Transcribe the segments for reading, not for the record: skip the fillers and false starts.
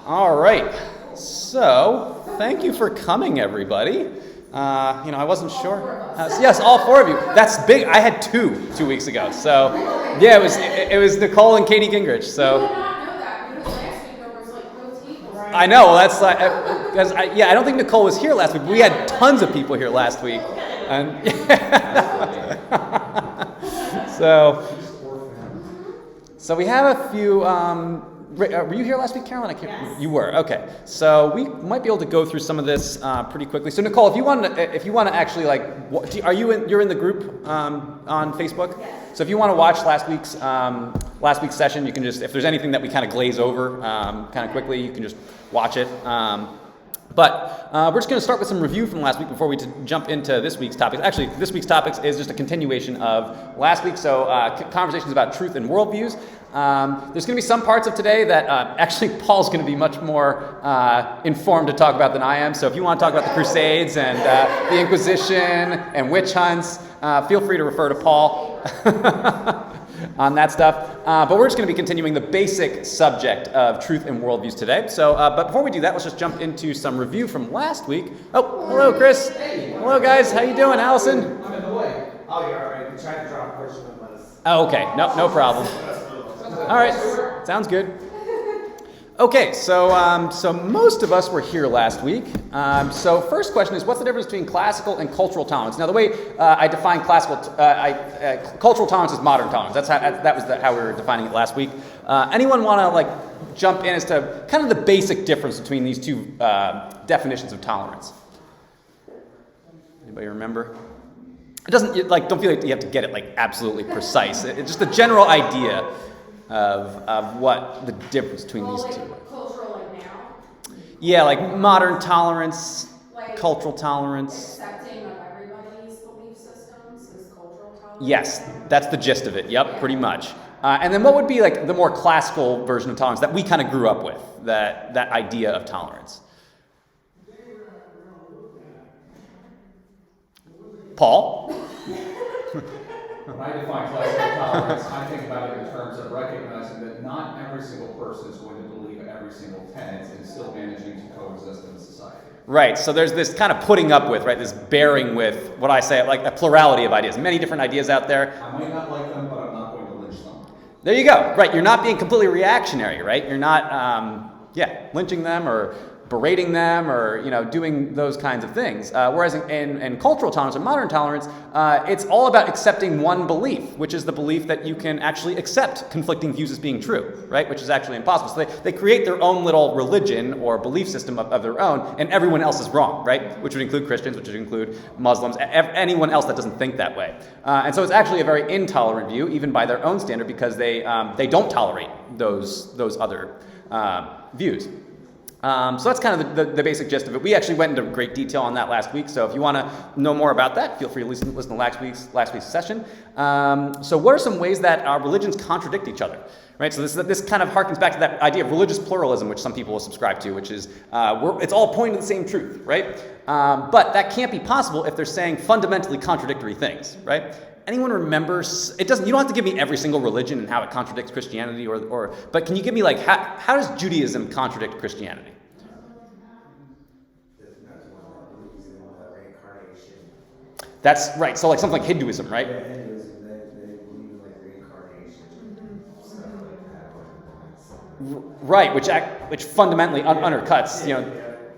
All right. So, thank you for coming, everybody. I wasn't sure. Yes, all four of you. That's big. I had 2 weeks ago. So, yeah, it was Nicole and Katie Gingrich. So. You did not know that because last week there was like no tables. I know. Well, that's because I don't think Nicole was here last week. But we had tons of people here last week, and so we have a few. Were you here last week, Carolyn? Yes. You were. Okay. So we might be able to go through some of this pretty quickly. So Nicole, if you want to actually you're in the group on Facebook? Yes. So if you want to watch last week's session, you can just, if there's anything that we kind of glaze over kind of quickly, you can just watch it. But we're just going to start with some review from last week before we jump into this week's topics. Actually, this week's topics is just a continuation of last week. So conversations about truth and worldviews. There's going to be some parts of today that actually Paul's going to be much more informed to talk about than I am. So if you want to talk about the crusades and the inquisition and witch hunts, feel free to refer to Paul on that stuff. But we're just going to be continuing the basic subject of truth and worldviews today. So, but before we do that, let's just jump into some review from last week. Oh, hello, Chris. Hello, guys. How you doing, Allison? I'm in the way. Oh, you're all right. We tried to drop a question on us. Oh, okay. No problem. All right. Sounds good. Okay, so most of us were here last week. So first question is, what's the difference between classical and cultural tolerance? Now, the way I define cultural tolerance is modern tolerance. That was how we were defining it last week. Anyone want to jump in as to kind of the basic difference between these two definitions of tolerance? Anybody remember? It doesn't don't feel like you have to get it absolutely precise. It's just a general idea of what the difference between these two are. Cultural now? Yeah, modern tolerance, cultural tolerance. Accepting of everybody's belief systems is cultural tolerance? Yes, that's the gist of it. Yep, pretty much. And then what would be the more classical version of tolerance that we kind of grew up with, that idea of tolerance? Paul? When I define classical tolerance, I think about it in terms of recognizing that not every single person is going to believe every single tenet and still managing to coexist in society. Right, so there's this kind of putting up with, right, this bearing with what I say, a plurality of ideas, many different ideas out there. I might not like them, but I'm not going to lynch them. There you go, right, you're not being completely reactionary, right? You're not, lynching them or berating them or, doing those kinds of things. Whereas in cultural tolerance or modern tolerance, it's all about accepting one belief, which is the belief that you can actually accept conflicting views as being true, right? Which is actually impossible. So they create their own little religion or belief system of their own, and everyone else is wrong, right? Which would include Christians, which would include Muslims, anyone else that doesn't think that way. And so it's actually a very intolerant view, even by their own standard, because they don't tolerate those other views. So that's kind of the basic gist of it. We actually went into great detail on that last week. So if you want to know more about that, feel free to listen to last week's session. So what are some ways that our religions contradict each other? Right. So this kind of harkens back to that idea of religious pluralism, which some people will subscribe to, which is it's all pointing to the same truth, right? But that can't be possible if they're saying fundamentally contradictory things, right? Anyone remembers? You don't have to give me every single religion and how it contradicts Christianity, but can you give me how does Judaism contradict Christianity? That's right. So something like Hinduism, right? Yeah, Hinduism, they believe in reincarnation, stuff like that. Right, which fundamentally undercuts,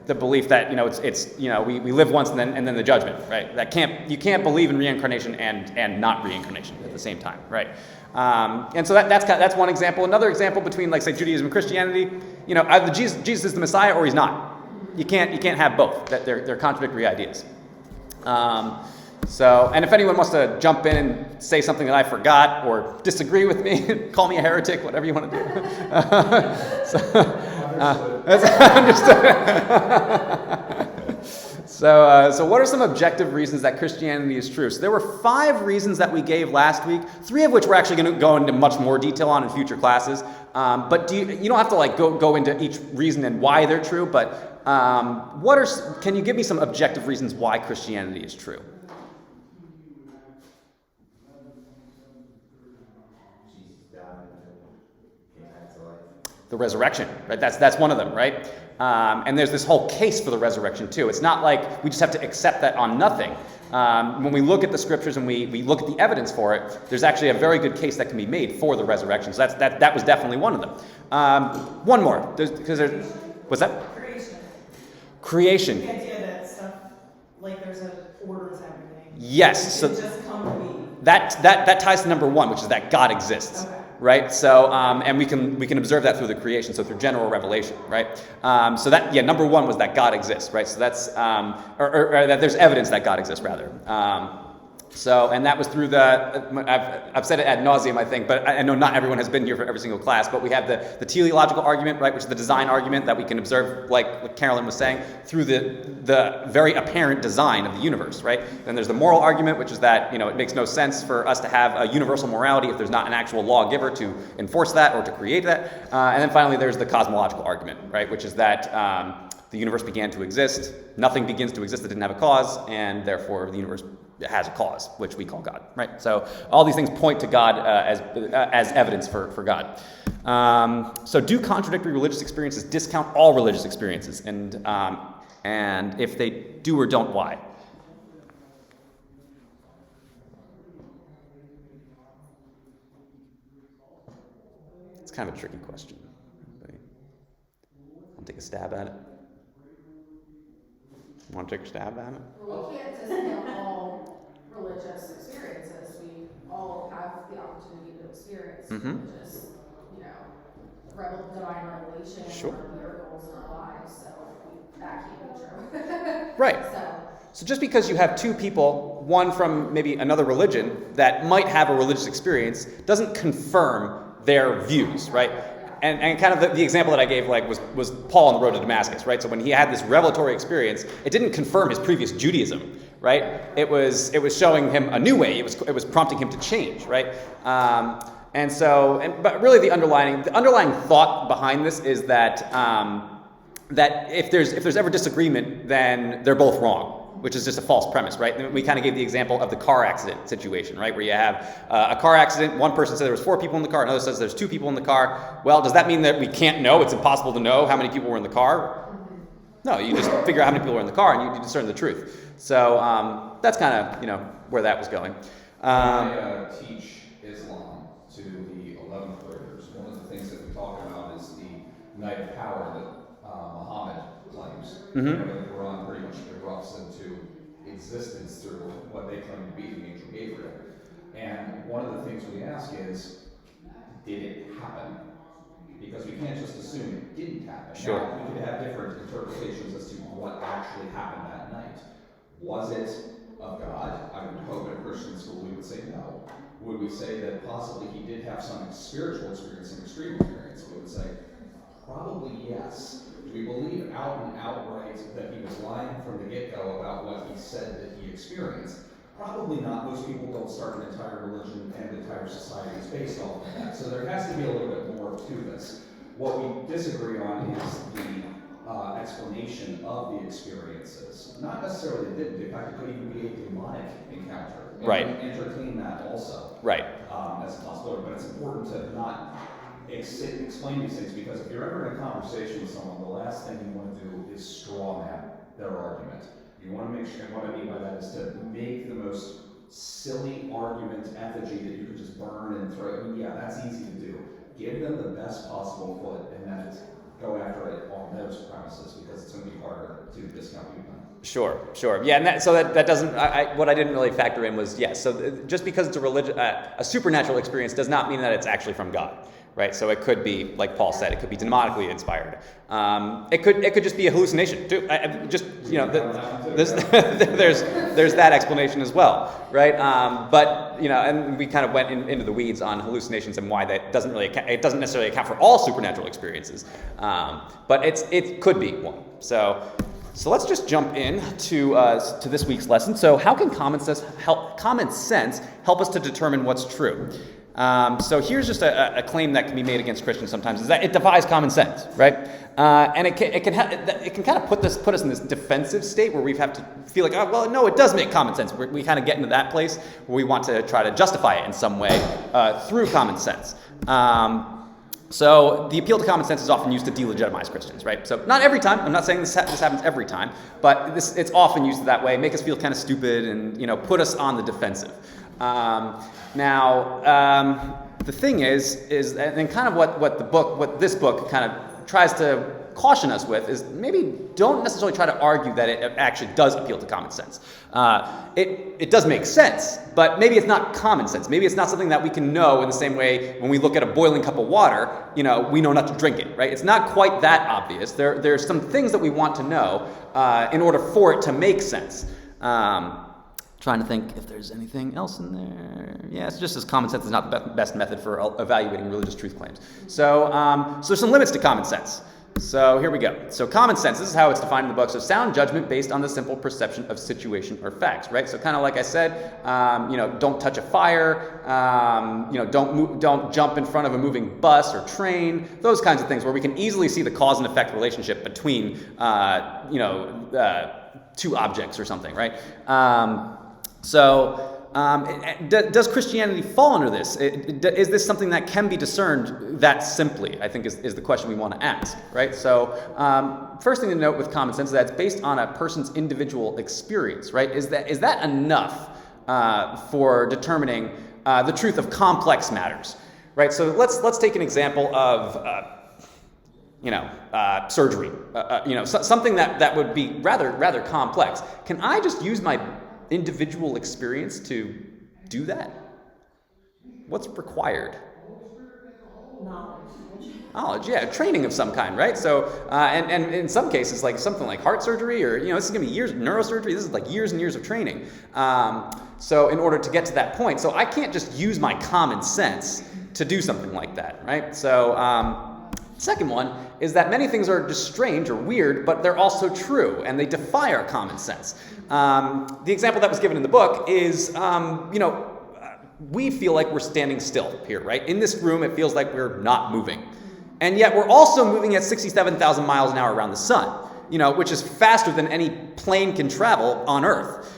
the belief that we live once and then the judgment, right? You can't believe in reincarnation and not reincarnation at the same time, right? And so that's one example. Another example between say Judaism and Christianity, either Jesus is the Messiah or he's not. You can't have both. That they're contradictory ideas. And if anyone wants to jump in and say something that I forgot or disagree with me, call me a heretic, whatever you want to do. That's understood. So what are some objective reasons that Christianity is true? So there were 5 reasons that we gave last week, 3 of which we're actually going to go into much more detail on in future classes. But you don't have to go into each reason and why they're true, but can you give me some objective reasons why Christianity is true? The resurrection, right? That's one of them, right? And there's this whole case for the resurrection too. It's not like we just have to accept that on nothing. When we look at the scriptures and we look at the evidence for it, there's actually a very good case that can be made for the resurrection. So that was definitely one of them. One more, what's that? Creation. The idea that stuff, like there's an order to everything. Yes. It just come to be. That ties to number one, which is that God exists. Okay. Right, so and we can observe that through the creation, so through general revelation, right? So that number one was that God exists, right? So that's or that there's evidence that God exists, rather. So, and that was through I've said it ad nauseum, I think, but I know not everyone has been here for every single class, but we have the teleological argument, right, which is the design argument that we can observe, like what Carolyn was saying, through the very apparent design of the universe, right? Then there's the moral argument, which is that, it makes no sense for us to have a universal morality if there's not an actual lawgiver to enforce that or to create that. And then finally, there's the cosmological argument, right, which is that the universe began to exist, nothing begins to exist that didn't have a cause, and therefore the universe has a cause, which we call God, right? So all these things point to God as evidence for God. So do contradictory religious experiences discount all religious experiences? And if they do or don't, why? It's kind of a tricky question. I'll take a stab at it. Want to take a stab at it? Well, we can't discount all religious experiences. We all have the opportunity to experience religious, divine revelation, Sure. or miracles in our lives. So that can't be true. Right. So just because you have two people, one from maybe another religion, that might have a religious experience, doesn't confirm their views, right? And kind of the example that I gave was Paul on the road to Damascus, right? So when he had this revelatory experience, it didn't confirm his previous Judaism, right? It was showing him a new way. It was prompting him to change, right? But really the underlying thought behind this is that that if there's ever disagreement, then they're both wrong, which is just a false premise, right? And we kind of gave the example of the car accident situation, right? Where you have a car accident, one person said there was 4 people in the car, another says there's 2 people in the car. Well, does that mean that we can't know? It's impossible to know how many people were in the car? No, you just figure out how many people were in the car and you discern the truth. So that's kind of, where that was going. I teach Islam to the 11th graders. One of the things that we talk about is the night of power that Muhammad claims. Mm-hmm. The Quran pretty much erupts into existence through what they claim to be the angel Gabriel. And one of the things we ask is, did it happen? Because we can't just assume it didn't happen. Sure. Now, we could have different interpretations as to what actually happened that night. Was it of God? I would hope in a Christian school we would say no. Would we say that possibly he did have some spiritual experience, some extreme experience? We would say probably yes. Do we believe out and outright that he was lying from the get-go about what he said that he experienced? Probably not. Most people don't start an entire religion and entire societies based off of that. So there has to be a little bit more to this. What we disagree on is the explanation of the experiences. Not necessarily it didn't. In fact, it could even be a demonic encounter. And Right. entertain that also. Right. As a possibility. But it's important to not explain these things, because if you're ever in a conversation with someone, the last thing you want to do is straw man their argument. You want to make sure, and what I mean by that is to make the most silly argument effigy that you can just burn and throw. I mean, yeah, that's easy to do. Give them the best possible foot, and then go after it on those premises, because it's going to be harder to discount you. Sure. Yeah, and that doesn't. What I didn't really factor in was yes. So just because it's a supernatural experience does not mean that it's actually from God. Right, so it could be, like Paul said, it could be demonically inspired. It could just be a hallucination too. There's that explanation as well, right? But and we kind of went into the weeds on hallucinations and why that doesn't necessarily account for all supernatural experiences, but it could be one. So let's just jump in to this week's lesson. So how can common sense help us to determine what's true? So here's just a claim that can be made against Christians sometimes, is that it defies common sense, right? And it can kind of put us in this defensive state where we have to feel like, oh, well, no, it does make common sense. We kind of get into that place where we want to try to justify it in some way through common sense. So the appeal to common sense is often used to delegitimize Christians, right? So not every time. I'm not saying this happens every time, but it's often used that way, make us feel kind of stupid and, put us on the defensive. The thing is, and kind of what this book kind of tries to caution us with is maybe don't necessarily try to argue that it actually does appeal to common sense. It does make sense, but maybe it's not common sense. Maybe it's not something that we can know in the same way when we look at a boiling cup of water, we know not to drink it, right? It's not quite that obvious. There's some things that we want to know in order for it to make sense. Trying to think if there's anything else in there. Yeah, it's just as common sense is not the best method for evaluating religious truth claims. So there's some limits to common sense. So here we go. So common sense, this is how it's defined in the book. So sound judgment based on the simple perception of situation or facts, right? So kind of like I said, don't touch a fire, don't jump in front of a moving bus or train, those kinds of things where we can easily see the cause and effect relationship between, two objects or something, right? Does Christianity fall under this? Is this something that can be discerned that simply? I think is the question we want to ask, right? So first thing to note with common sense is that it's based on a person's individual experience, right? Is that enough for determining the truth of complex matters, right? So let's take an example of surgery, something that would be rather complex. Can I just use my individual experience to do that? What's required? Knowledge, yeah, training of some kind, right? So, and in some cases, like something like heart surgery, or this is going to be years, neurosurgery. This is like years and years of training. So, in order to get to that point, so I can't just use my common sense to do something like that, right? So, second one is that many things are just strange or weird, but they're also true, and they defy our common sense. The example that was given in the book is, we feel like we're standing still here, right? In this room, it feels like we're not moving. And yet we're also moving at 67,000 miles an hour around the sun, which is faster than any plane can travel on Earth.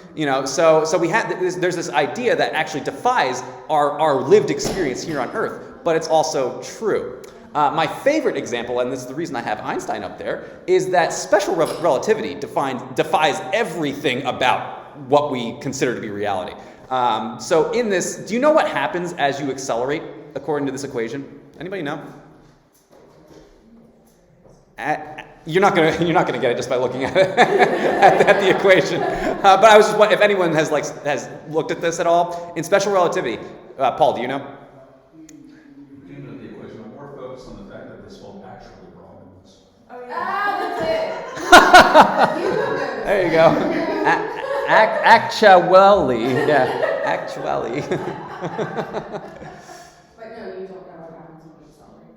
So there's this idea that actually defies our lived experience here on Earth, but it's also true. My favorite example, and this is the reason I have Einstein up there, is that special relativity defies everything about what we consider to be reality. So in this, do you know what happens as you accelerate according to this equation? Anybody know? You're not gonna get it just by looking at it at the equation. But I was just if anyone has looked at this at all in special relativity. Paul, do you know? There you go. Actually, yeah, actually. But no, you don't know what happens when you accelerate.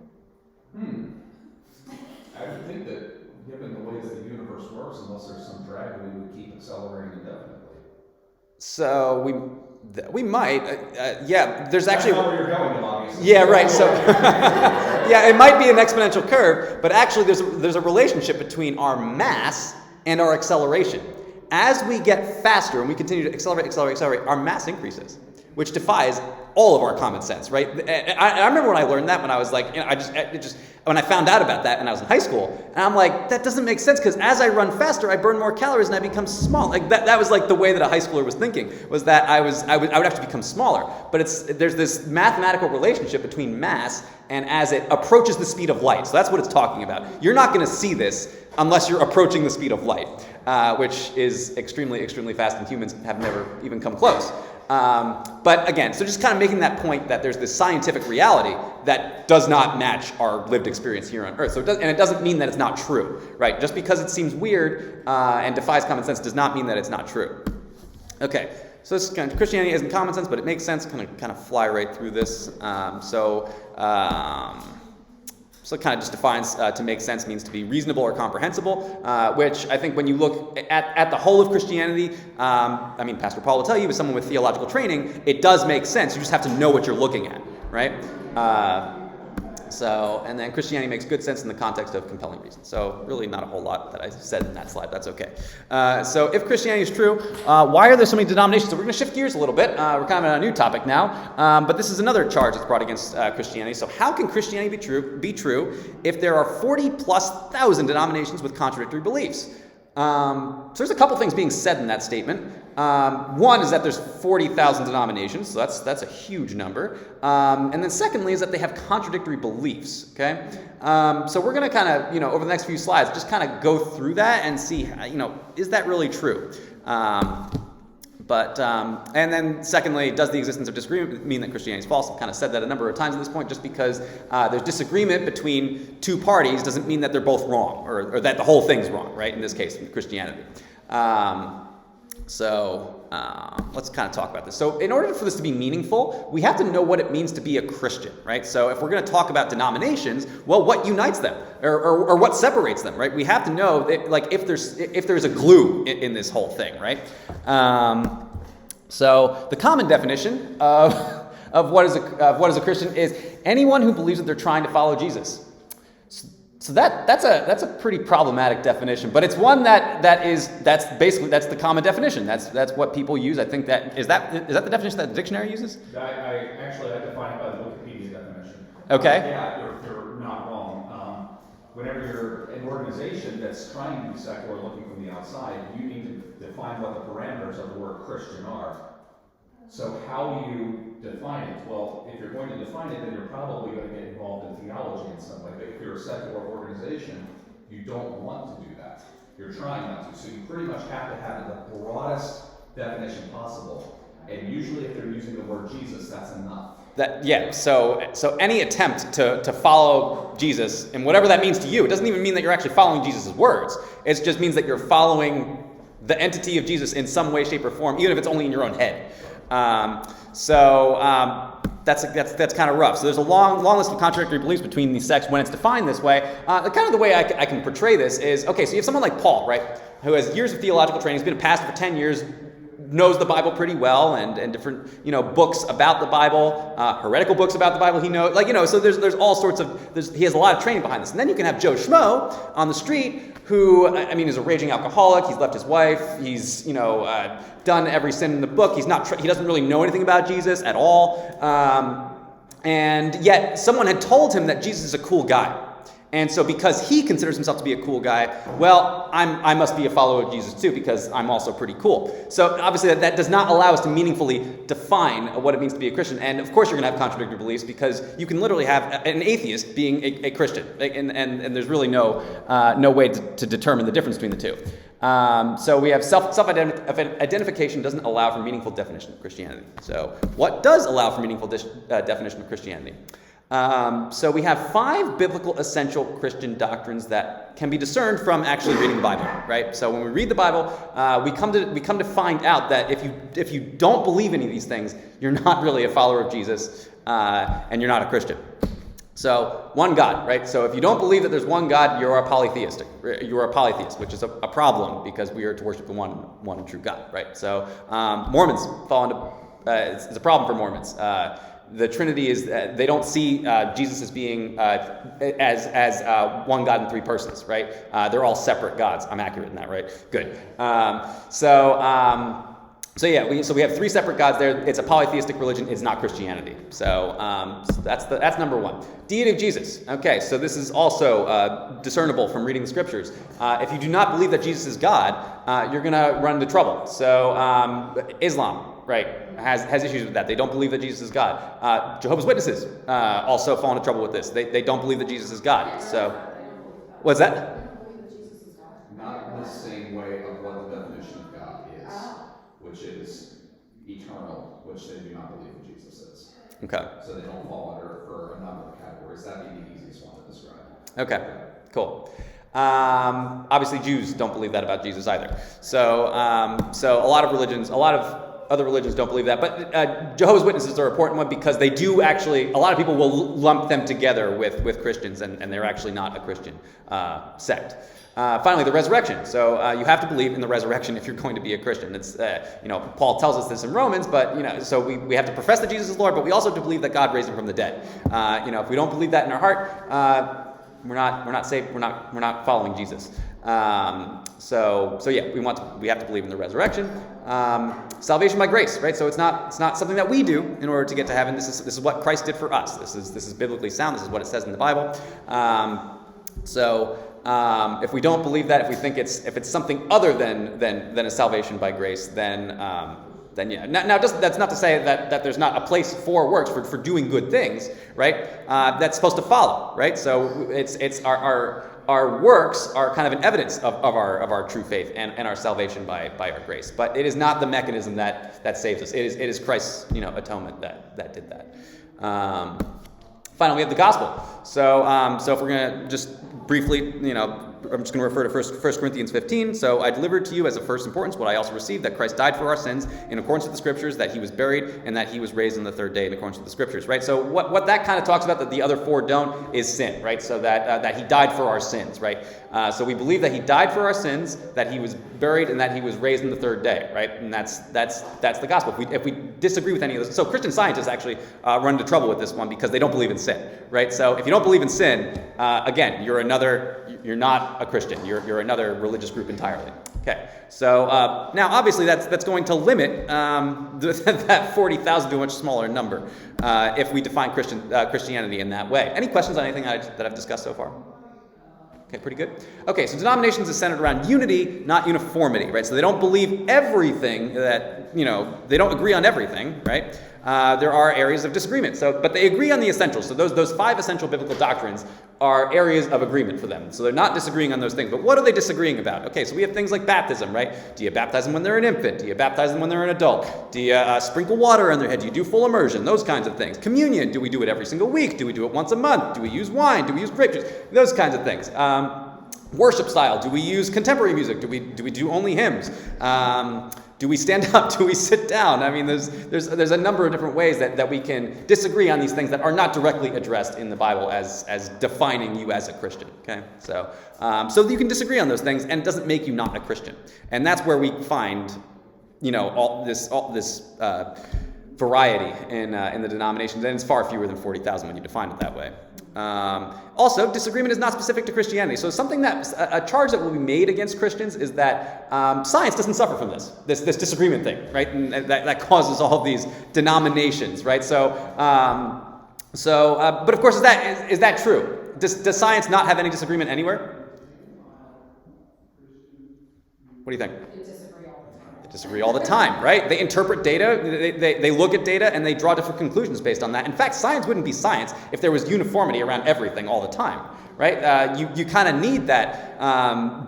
I would think that given the way that the universe works, unless there's some drag, we would keep accelerating indefinitely. So we might, yeah. There's actually. That's not where you're going, obviously. Yeah, right. So, yeah, it might be an exponential curve, but actually, there's a relationship between our mass and our acceleration. As we get faster and we continue to accelerate, our mass increases, which defies all of our common sense, right? I remember when I learned that when I was like, when I found out about that when I was in high school, and I'm like, that doesn't make sense because as I run faster, I burn more calories and I become small. Like that was like the way that a high schooler was thinking, was that I would actually become smaller. But there's this mathematical relationship between mass and as it approaches the speed of light. So that's what it's talking about. You're not going to see this unless you're approaching the speed of light, which is extremely, extremely fast, and humans have never even come close. But again, so just kind of making that point that there's this scientific reality that does not match our lived experience here on Earth. So it doesn't mean that it's not true, right? Just because it seems weird and defies common sense does not mean that it's not true. Okay, so this kind of Christianity isn't common sense, but it makes sense. Kind of fly right through this. So it kind of just defines to make sense means to be reasonable or comprehensible, which I think when you look at the whole of Christianity, Pastor Paul will tell you, as someone with theological training, it does make sense. You just have to know what you're looking at, right? So, and then Christianity makes good sense in the context of compelling reasons. So really not a whole lot that I said in that slide. That's okay. So if Christianity is true, why are there so many denominations? So we're going to shift gears a little bit. We're kind of on a new topic now. But this is another charge that's brought against Christianity. So how can Christianity be true if there are 40,000+ denominations with contradictory beliefs? So there's a couple things being said in that statement. One is that there's 40,000 denominations, so that's a huge number. And then secondly is that they have contradictory beliefs, okay? So we're going to kind of, over the next few slides, just kind of go through that and see, is that really true? And then secondly, does the existence of disagreement mean that Christianity is false? I've kind of said that a number of times at this point. Just because there's disagreement between two parties doesn't mean that they're both wrong, or that the whole thing's wrong, right? In this case, Christianity. Let's kind of talk about this. So in order for this to be meaningful, we have to know what it means to be a Christian, right? So if we're going to talk about denominations, well, what unites them, or what separates them, right? We have to know that, like, if there's a glue in this whole thing, right? So the common definition of what is a Christian is anyone who believes that they're trying to follow Jesus. So that's a pretty problematic definition, but it's one that's the common definition. That's what people use. I think is that the definition that the dictionary uses? I define it by the Wikipedia definition. Okay. You're not wrong. Whenever you're an organization that's trying to be secular, looking from the outside, you need to define what the parameters of the word Christian are. So how do you define it? Well, if you're going to define it, then you're probably going to get involved in theology in some way. But if you're a secular organization, you don't want to do that. You're trying not to. So you pretty much have to have the broadest definition possible. And usually if they're using the word Jesus, that's enough. So any attempt to follow Jesus, and whatever that means to you, it doesn't even mean that you're actually following Jesus' words. It just means that you're following the entity of Jesus in some way, shape, or form, even if it's only in your own head. That's kind of rough. So there's a long list of contradictory beliefs between these sects when it's defined this way. The way I can portray this is, okay, so you have someone like Paul, right, who has years of theological training, he's been a pastor for 10 years, knows the Bible pretty well, and different, books about the Bible, heretical books about the Bible he knows, so there's all sorts of, he has a lot of training behind this. And then you can have Joe Schmo on the street who, is a raging alcoholic, he's left his wife, he's, done every sin in the book, he doesn't really know anything about Jesus at all, and yet someone had told him that Jesus is a cool guy. And so because he considers himself to be a cool guy, well, I must be a follower of Jesus too, because I'm also pretty cool. So obviously that does not allow us to meaningfully define what it means to be a Christian. And of course you're going to have contradictory beliefs, because you can literally have an atheist being a Christian. And there's really no way to determine the difference between the two. So we have self-identification doesn't allow for meaningful definition of Christianity. So what does allow for meaningful definition of Christianity? So we have 5 biblical essential Christian doctrines that can be discerned from actually reading the Bible, right? So when we read the Bible, we come to find out that if you don't believe any of these things, you're not really a follower of Jesus, and you're not a Christian. So one God, right? So if you don't believe that there's one God, you're a polytheist, which is a problem, because we are to worship the one and true God, right? So Mormons fall into it's a problem for Mormons. The Trinity is they don't see Jesus as being as one God in 3 persons, right? They're all separate gods. I'm accurate in that, right? Good. So we have 3 separate gods there. It's a polytheistic religion. It's not Christianity. So that's number 1. Deity of Jesus. Okay, so this is also discernible from reading the scriptures. If you do not believe that Jesus is God, you're going to run into trouble. So Islam, right, has issues with that. They don't believe that Jesus is God. Jehovah's Witnesses also fall into trouble with this. They don't believe that Jesus is God. So what's that? Not in the same way of what the definition of God is, which is eternal, which they do not believe that Jesus is. Okay. So they don't fall under for a number of categories. That'd be the easiest one to describe. Okay, cool. Obviously, Jews don't believe that about Jesus either. So a lot of religions, a lot of other religions don't believe that. But Jehovah's Witnesses are an important one because they do actually, a lot of people will lump them together with Christians, and they're actually not a Christian sect. Finally, the resurrection. So you have to believe in the resurrection if you're going to be a Christian. It's Paul tells us this in Romans, but so we have to profess that Jesus is Lord, but we also have to believe that God raised him from the dead. If we don't believe that in our heart, we're not saved. We're not following Jesus. So yeah, we have to believe in the resurrection. Salvation by grace, right? So it's not something that we do in order to get to heaven. This is what Christ did for us. This is biblically sound. This is what it says in the Bible. If we don't believe that, if we think it's something other than a salvation by grace, then yeah. Now that's not to say that there's not a place for works for doing good things, right? That's supposed to follow, right? So it's our works are kind of an evidence of our true faith and our salvation by our grace, but it is not the mechanism that saves us. It is Christ's atonement that did that. Finally, we have the gospel. So if we're going to just briefly, I'm just going to refer to 1 Corinthians 15. So I delivered to you as of first importance what I also received, that Christ died for our sins in accordance with the Scriptures, that he was buried, and that he was raised on the third day in accordance with the Scriptures, right? So what that kind of talks about that the other four don't is sin, right? So that he died for our sins, right? So we believe that he died for our sins, that he was buried, and that he was raised on the third day, right? And that's the gospel. If we disagree with any of this, so Christian Scientists actually run into trouble with this one because they don't believe in sin, right? So if you don't believe in sin, again, you're not a Christian. You're another religious group entirely. Okay, so now obviously that's going to limit that 40,000 to a much smaller number if we define Christianity in that way. Any questions on anything that I've discussed so far? Okay, pretty good. Okay, so denominations is centered around unity, not uniformity, right? So they don't believe everything that, they don't agree on everything, right? There are areas of disagreement, but they agree on the essentials. So those 5 essential biblical doctrines are areas of agreement for them. So they're not disagreeing on those things. But what are they disagreeing about? Okay, so we have things like baptism, right? Do you baptize them when they're an infant? Do you baptize them when they're an adult? Do you sprinkle water on their head? Do you do full immersion? Those kinds of things. Communion, do we do it every single week? Do we do it once a month? Do we use wine? Do we use grape juice? Those kinds of things. Worship style, do we use contemporary music? Do we do only hymns? Do we stand up? Do we sit down? I mean, there's a number of different ways that we can disagree on these things that are not directly addressed in the Bible as defining you as a Christian. Okay, so you can disagree on those things, and it doesn't make you not a Christian. And that's where we find, all this variety in the denominations, and it's far fewer than 40,000 when you define it that way. Also, disagreement is not specific to Christianity. So something a charge that will be made against Christians is that science doesn't suffer from this disagreement thing, right? And that causes all of these denominations, right? But of course, is that true? Does science not have any disagreement anywhere? What do you think? Disagree all the time, right? They interpret data, they look at data, and they draw different conclusions based on that. In fact, science wouldn't be science if there was uniformity around everything all the time, right? You kind of need that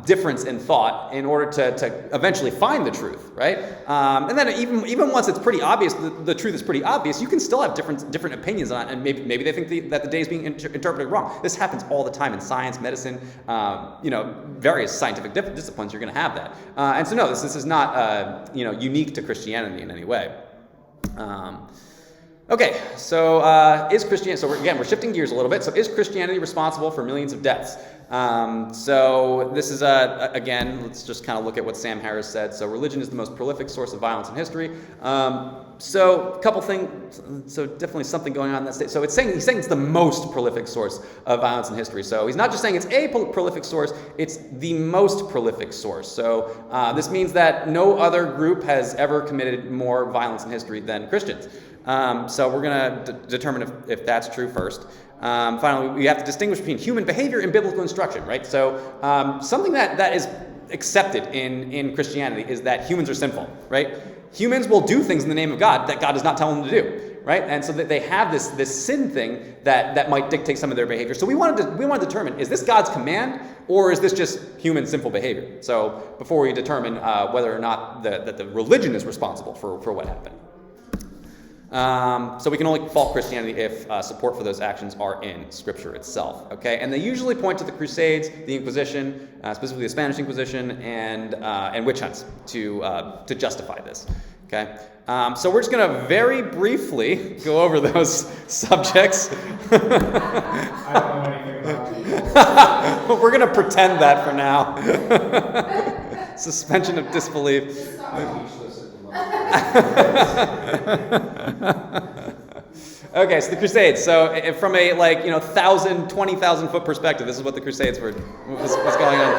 difference in thought in order to eventually find the truth, right? And then even once it's pretty obvious, the truth is pretty obvious, you can still have different opinions on it, and maybe they think that the day is being interpreted wrong. This happens all the time in science, medicine, various scientific disciplines. You're going to have that, and so no, this is not unique to Christianity in any way. Okay, so is Christianity? So we're shifting gears a little bit. So is Christianity responsible for millions of deaths? So this is again, let's just kind of look at what Sam Harris said. So religion is the most prolific source of violence in history. So a couple things. So definitely something going on in that state. So he's saying it's the most prolific source of violence in history. So he's not just saying it's a prolific source; it's the most prolific source. So this means that no other group has ever committed more violence in history than Christians. So we're going to determine if that's true first. Finally, we have to distinguish between human behavior and biblical instruction, right? So something that is accepted in Christianity is that humans are sinful, right? Humans will do things in the name of God that God does not tell them to do, right? And so that they have this sin thing that might dictate some of their behavior. So we want to determine, is this God's command, or is this just human sinful behavior? So before we determine whether or not that the religion is responsible for what happened. So we can only fault Christianity if support for those actions are in Scripture itself. Okay, and they usually point to the Crusades, the Inquisition, specifically the Spanish Inquisition, and witch hunts to justify this. Okay, so we're just going to very briefly go over those subjects. I don't know anything about people. We're going to pretend that for now. Suspension of disbelief. I teach this at the Okay, so the Crusades. So from a 1,000, 20,000 foot perspective, this is what the Crusades was going on.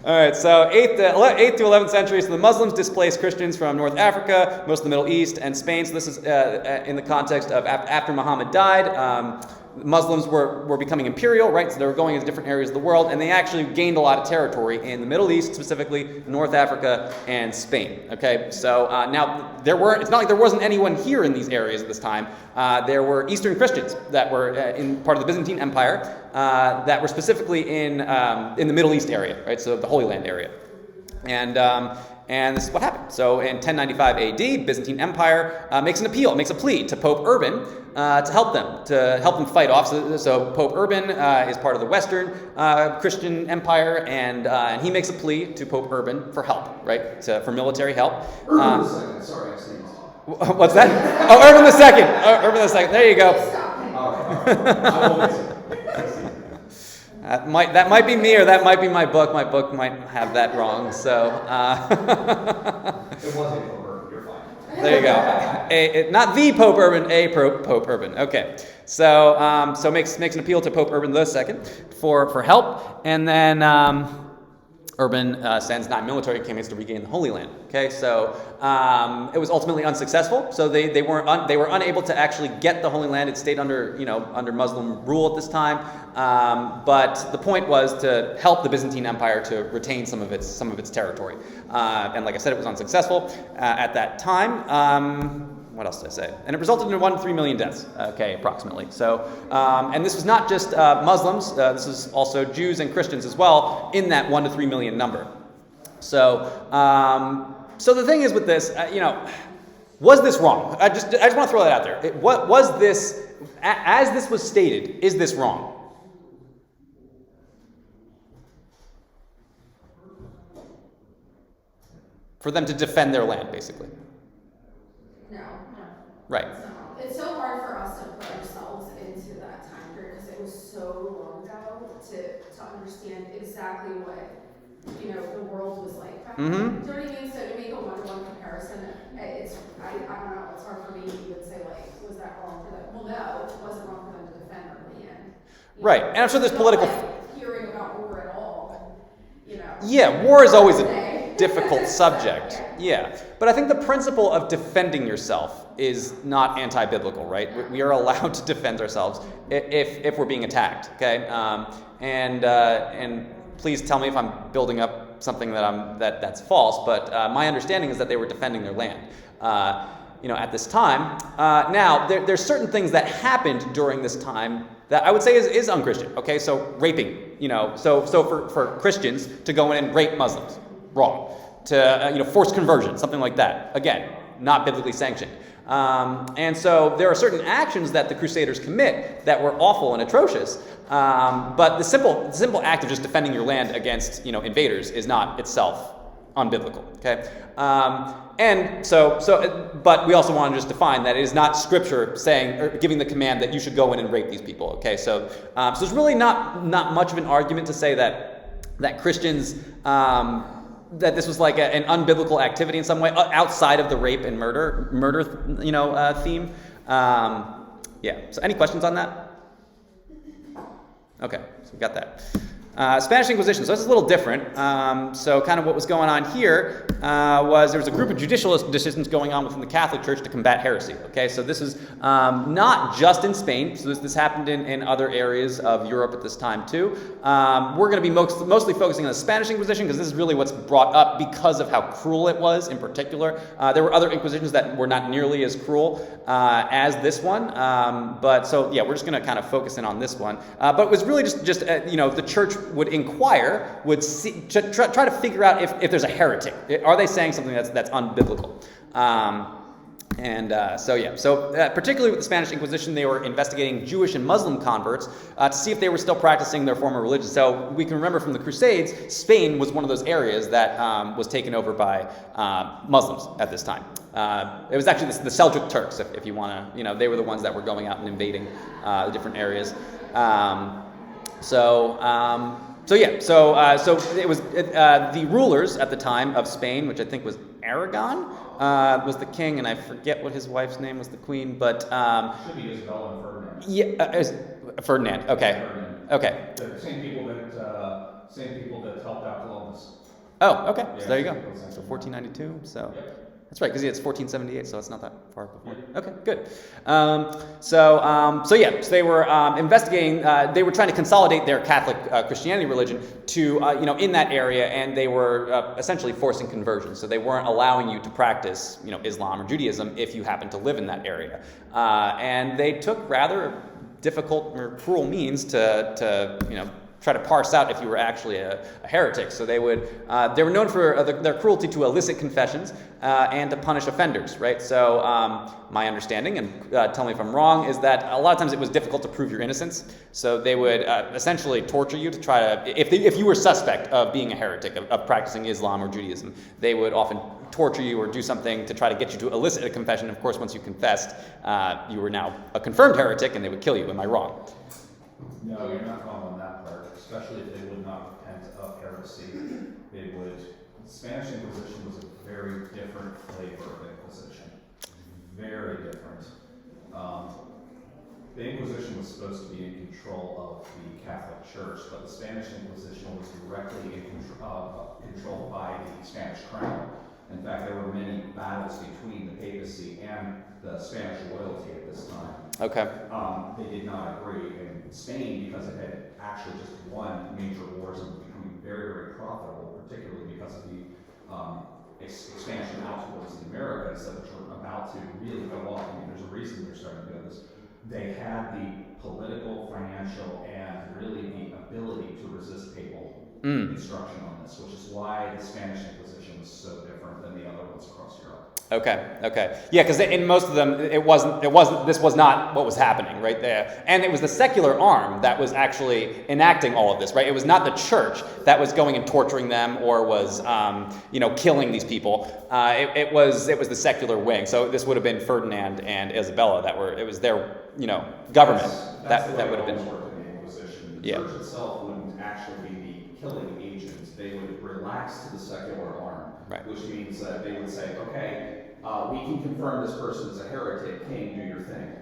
All right, so 8th to 11th century, so the Muslims displaced Christians from North Africa, most of the Middle East, and Spain. So this is in the context of after Muhammad died. Muslims were becoming imperial, right? So they were going into different areas of the world, and they actually gained a lot of territory in the Middle East, specifically North Africa and Spain. Okay, so now it's not like there wasn't anyone here in these areas at this time. There were Eastern Christians that were in part of the Byzantine Empire that were specifically in the Middle East area, right? So the Holy Land area, and this is what happened. So in 1095 AD, Byzantine Empire makes a plea to Pope Urban to help them fight off. So Pope Urban is part of the Western Christian Empire, and he makes a plea to Pope Urban for help, right? For military help. Urban II, sorry, I sneezed. What's that? Oh, Urban II. Urban II. There you go. All right. I will listen. That might be me, or that might be my book. My book might have that wrong. So It wasn't over. You're fine. there you go. Not the Pope Urban, Pope Urban. Okay. So makes an appeal to Pope Urban II for help, and then Urban sends 9 military campaigns to regain the Holy Land. Okay, so it was ultimately unsuccessful. So they were unable to actually get the Holy Land. It stayed under Muslim rule at this time. But the point was to help the Byzantine Empire to retain some of its territory. And like I said, it was unsuccessful at that time. What else did I say? And it resulted in 1 to 3 million deaths, okay, approximately. So, and this was not just Muslims, this is also Jews and Christians as well in that 1 to 3 million number. So, so the thing is with this, was this wrong? I just want to throw that out there. What was this, as this was stated, is this wrong? For them to defend their land, basically. No. Right. It's so hard for us to put ourselves into that time period because it was so long ago to understand exactly what the world was like back then. Mm-hmm. Do you know what I mean? So to make a one-to-one comparison, I don't know. It's hard for me to even say was that wrong for them? Well, no, it wasn't wrong for them to defend their land. Right, and I'm sure there's political. Hearing about war at all, Yeah, war is always a difficult subject. Yeah, but I think the principle of defending yourself is not anti-biblical, right? We are allowed to defend ourselves if we're being attacked. Okay, and please tell me if I'm building up something that's false. But my understanding is that they were defending their land. At this time. Now, there's certain things that happened during this time that I would say is unchristian. Okay, so raping. So for Christians to go in and rape Muslims, wrong. To forced conversion, something like that. Again, not biblically sanctioned. And so there are certain actions that the Crusaders commit that were awful and atrocious. But the simple act of just defending your land against invaders is not itself unbiblical. Okay. But we also want to just define that it is not Scripture saying or giving the command that you should go in and rape these people. Okay, so there's really not much of an argument to say that Christians that this was like an unbiblical activity in some way outside of the rape and murder theme. Yeah. So any questions on that? Okay, so we got that. Spanish Inquisition. So this is a little different. So kind of what was going on here was there was a group of judicial decisions going on within the Catholic Church to combat heresy. Okay, so this is not just in Spain. So this happened in other areas of Europe at this time too. We're going to be mostly focusing on the Spanish Inquisition because this is really what's brought up because of how cruel it was in particular. There were other Inquisitions that were not nearly as cruel as this one. But so yeah, we're just going to kind of focus in on this one. But it was really just the church would inquire, would see, try to figure out if there's a heretic. Are they saying something that's unbiblical? Particularly with the Spanish Inquisition, they were investigating Jewish and Muslim converts to see if they were still practicing their former religion. So we can remember from the Crusades, Spain was one of those areas that was taken over by Muslims at this time. It was actually the Seljuk Turks, if you want to, they were the ones that were going out and invading the different areas. So it was the rulers at the time of Spain, which I think was Aragon, was the king, and I forget what his wife's name was, the queen, but Should be Isabella and Ferdinand. yeah, Ferdinand. Okay, Ferdinand. okay. The same people that helped out Columbus. Oh, okay. So Yeah, there you go. exactly. So 1492. So. Yep. That's right, because it's 1478, so it's not that far before. Okay, good. So they were investigating. They were trying to consolidate their Catholic Christianity religion to, in that area, and they were essentially forcing conversion. So they weren't allowing you to practice, Islam or Judaism if you happened to live in that area. And they took rather difficult or cruel means to try to parse out if you were actually a heretic. So they were known for their cruelty to illicit confessions and to punish offenders, right? So my understanding, and tell me if I'm wrong, is that a lot of times it was difficult to prove your innocence. So they would essentially torture you to try to, if you were suspect of being a heretic, of practicing Islam or Judaism, they would often torture you or do something to try to get you to elicit a confession. Of course, once you confessed, you were now a confirmed heretic and they would kill you. Am I wrong? No, you're not wrong on that part, especially if they would not repent of heresy. They would. Spanish Inquisition was a very different flavor of Inquisition. Very different. The Inquisition was supposed to be in control of the Catholic Church, but the Spanish Inquisition was directly controlled by the Spanish crown. In fact, there were many battles between the papacy and the Spanish loyalty at this time. Okay. They did not agree. In Spain, because it had actually just won major wars and was becoming very, very profitable, particularly because of the expansion out towards the Americas, which were about to really go off. I mean, there's a reason they're starting to do this. They had the political, financial, and really the ability to resist papal instruction on this, which is why the Spanish Inquisition was so different than the other ones across Europe. Okay. Yeah, because in most of them, this was not what was happening right there. And it was the secular arm that was actually enacting all of this, right? It was not the church that was going and torturing them or was, killing these people. It was the secular wing. So this would have been Ferdinand and Isabella it was their, government That's that would have been. worked in the Inquisition. The Yeah. church itself wouldn't actually be the killing agent. They would relax to the secular arm, Right. which means that they would say, okay, we can confirm this person is a heretic. King, do your thing.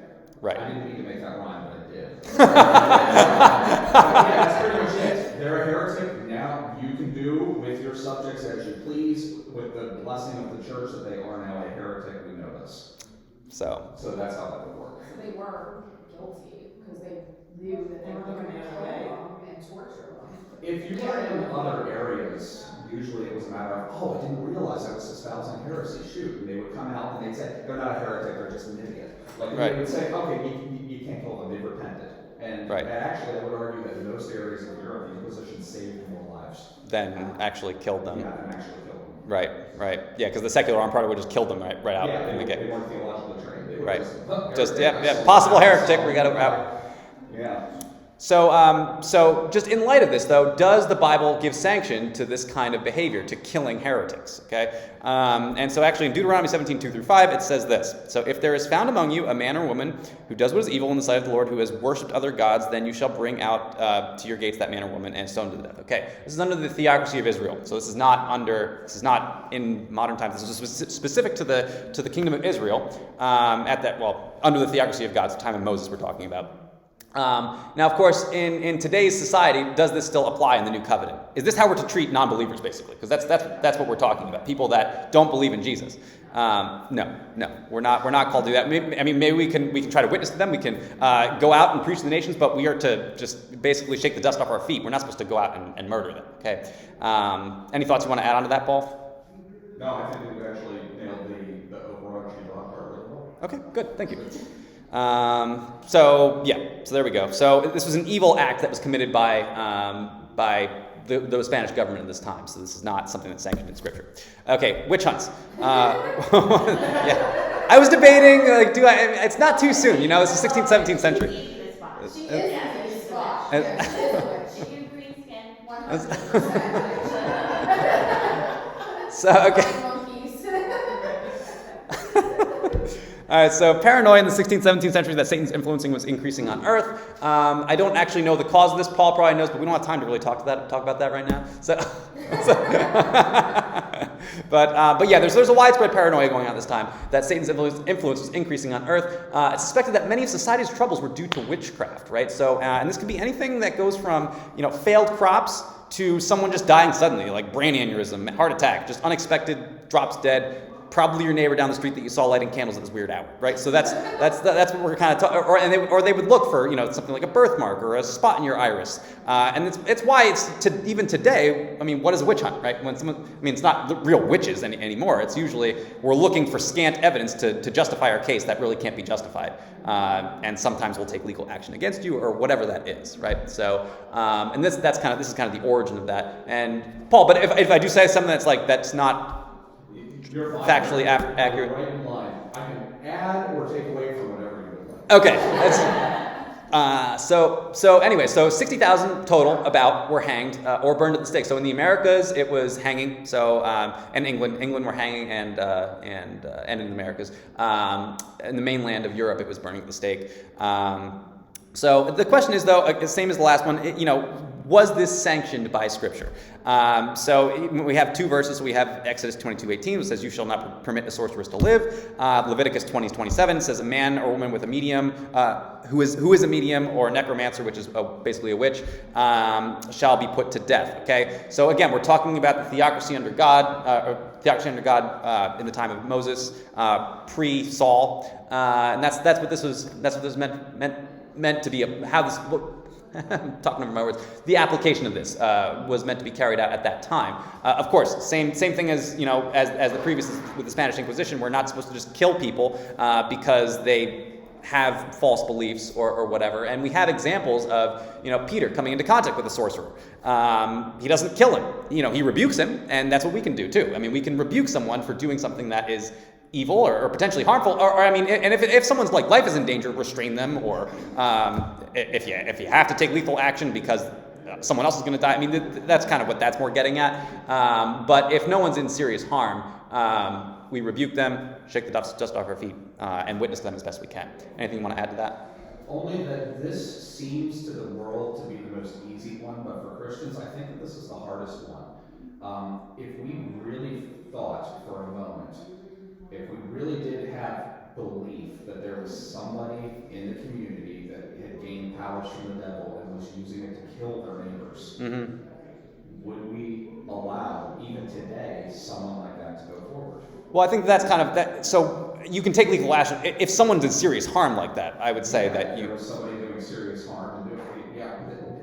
Right. I didn't mean to make that rhyme, but I did. Yeah, that's pretty much it. They're a heretic. Now you can do with your subjects as you please. With the blessing of the church that they are now a heretic, we know this. So that's how that would work. So they were guilty because they knew that they were going to kill them and torture them. If you were in other areas, usually it was a matter of, I didn't realize I was espousing heresy. Shoot, and they would come out and they'd say, they're not a heretic, they're just an idiot. Like Right. they would say, okay, you can't kill them, they've repented. And Right. actually, I would argue that in most areas of Europe, the Inquisition saved more lives. then actually killed them. Yeah, than actually killed them. Right. Yeah, because the secular arm probably would just killed them right out Yeah, in the they gate. weren't theologically trained. They were Right. just Just possible heretic. We got to out. Yeah. So just in light of this, though, does the Bible give sanction to this kind of behavior, to killing heretics? Okay, and so actually in Deuteronomy 17:2-5, it says this: "So if there is found among you a man or woman who does what is evil in the sight of the Lord, who has worshipped other gods, then you shall bring out to your gates that man or woman and stone to death." Okay, this is under the theocracy of Israel. So this is not in modern times. This is specific to the kingdom of Israel under the theocracy of God. It's the time of Moses we're talking about. Now, of course, in today's society, does this still apply in the New Covenant? Is this how we're to treat non-believers, basically? Because that's what we're talking about. People that don't believe in Jesus. No, we're not called to do that. Maybe we can try to witness to them. We can go out and preach to the nations, but we are to just basically shake the dust off our feet. We're not supposed to go out and murder them. Okay. Any thoughts you want to add on to that, Paul? No, I think we actually nailed the overarching part really well. Okay, good. Thank you. So there we go. So this was an evil act that was committed by the Spanish government at this time. So this is not something that's sanctioned in Scripture. Okay, witch hunts. Yeah. I was debating, like, it's not too soon, you know, it's the 16th, 17th century. She is the East Spot. Yeah, she is a witch. If you're green skin, 100%. So, okay. Monkeys. All right, so paranoia in the 16th, 17th century that Satan's influencing was increasing on Earth. I don't actually know the cause of this. Paul probably knows, but we don't have time to really talk about that right now. But yeah, there's a widespread paranoia going on at this time that Satan's influence was increasing on Earth. It's suspected that many of society's troubles were due to witchcraft, right? So, and this could be anything that goes from failed crops to someone just dying suddenly, like brain aneurysm, heart attack, just unexpected, drops dead. Probably your neighbor down the street that you saw lighting candles at this weird hour, right? So that's what we're kind of talking. Or they would look for something like a birthmark or a spot in your iris, and it's why even today. I mean, what is a witch hunt, right? It's not real witches anymore. It's usually we're looking for scant evidence to justify our case that really can't be justified, and sometimes we'll take legal action against you or whatever that is, right? So and this is kind of the origin of that. And Paul, but if I do say something that's not You're fine. factually You're accurate. right in line. I can add or take away from whatever you would like. Okay. So anyway, 60,000 total about were hanged or burned at the stake. So in the Americas, it was hanging. So and England were hanging, and in the Americas, in the mainland of Europe, it was burning at the stake. So the question is, though, the same as the last one. Was this sanctioned by Scripture? So we have two verses. We have Exodus 22:18, which says, "You shall not permit a sorceress to live." Leviticus 20:27 says, "A man or woman with a medium, who is a medium or a necromancer, which is basically a witch, shall be put to death." Okay. So again, we're talking about the theocracy under God, in the time of Moses, pre-Saul, and that's what this was. That's what this meant to be. I'm talking over my words. The application of this was meant to be carried out at that time. Of course, same thing as as the previous with the Spanish Inquisition. We're not supposed to just kill people because they have false beliefs or whatever. And we have examples of Peter coming into contact with a sorcerer. He doesn't kill him. He rebukes him, and that's what we can do too. I mean, we can rebuke someone for doing something that is evil or potentially harmful, or I mean, and if someone's life is in danger, restrain them, or if you have to take lethal action because someone else is going to die. I mean, that's kind of what that's more getting at. But if no one's in serious harm, we rebuke them, shake the dust off our feet, and witness them as best we can. Anything you want to add to that? Only that this seems to the world to be the most easy one, but for Christians, I think that this is the hardest one. If we really thought for a moment, if we really did have belief that there was somebody in the community that had gained powers from the devil and was using it to kill their neighbors, would we allow, even today, someone like that to go forward? Well, I think that's kind of that. So you can take legal action if someone's in serious harm like that. I would say that you. There was somebody doing serious harm and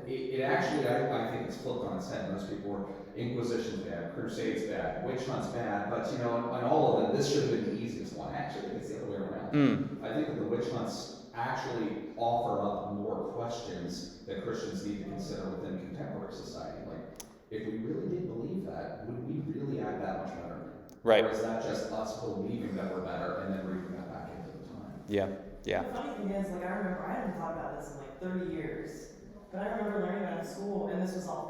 it actually, I think it's flipped on its head. Most people were inquisition's bad, crusades bad, witch hunts bad, but on all of them, this should have been the easiest one. Actually, I think it's the other way around. I think that the witch hunts actually offer up more questions that Christians need to consider within contemporary society. Like, if we really did believe that, would we really act that much better? Right. Or is that just us believing that we're better and then reading that back into the time? Yeah. The funny thing is, I remember, I hadn't thought about this in 30 years, but I remember learning about it in school, and this was all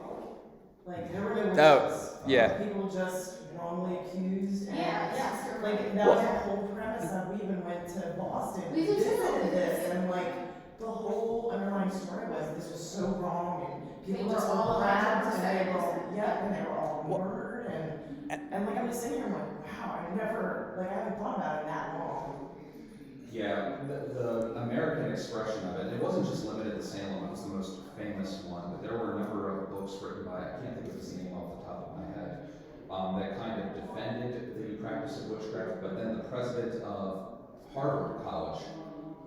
fake. There were no witches. Oh, yeah. People just wrongly accused, and Yes, you're that was the whole premise of. We even went to Boston. We did too. visited this, and the whole underlying story was this was so wrong, and people They just were all grabbed, and elected they were all, to and they were all murdered, and I'm just sitting here, I'm wow, I haven't thought about it that long. Yeah, the American expression of it wasn't just limited to Salem, it was the most famous one, but there were a number of books written by, I can't think of his name off the top of my head, that kind of defended the practice of witchcraft, but then the president of Harvard College,